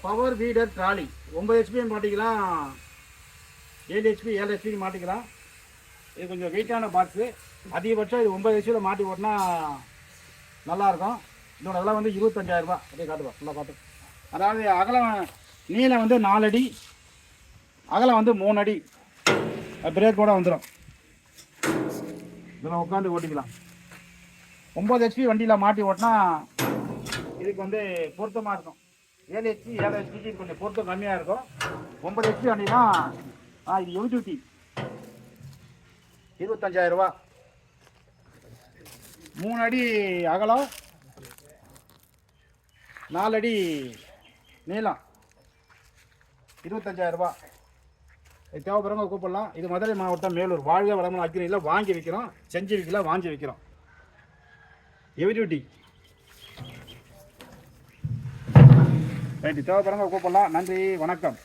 Power வீடர் trolley 9 HP மாட்டிக்கலாம், 7 HP 7 ஹெச்பிக்கு மாட்டிக்கலாம். இது கொஞ்சம் வெயிட்டான பாக்ஸு. அதிகபட்சம் இது 9 ஹெச்பியில் மாட்டி ஓட்டினா நல்லாயிருக்கும். இதோட விலை வந்து 25,000 ரூபா. அப்படியே காட்டுவா ஃபுல்லாக பார்த்து. அதாவது அகலம் நீளம் வந்து 4 அடி, அகலம் வந்து 3 அடி. பிரேக் கூட வந்துடும். இதில் உட்காந்து ஓட்டிக்கலாம். 9 ஹெச்பி வண்டியில் மாட்டி ஓட்டினா இதுக்கு வந்து பொருத்தமாக இருக்கும். 7 ஹெச்பி 7 ஹெச்பிக்கு இது கொஞ்சம் பொருத்தம் கம்மியாக இருக்கும். 9 ஹெச்பி வண்டினா இது ஹெவி டியூட்டி, 25,000 ரூபா. 3 அடி அகலம், 4 அடி நீளம், 25,000 ரூபா. இது தேவைப்படுறவங்க கூப்பிடலாம். இது மதுரை மாவட்டம் மேலூர் வாழ்க வளமுடன் அக்ரியில் வாங்கி வைக்கிறோம். செஞ்சு வைக்கல, வாங்கி வைக்கிறோம். Heavy duty. ரைட்டு, தேவைப்படுறவங்க கூப்பிடலாம். நன்றி, வணக்கம்.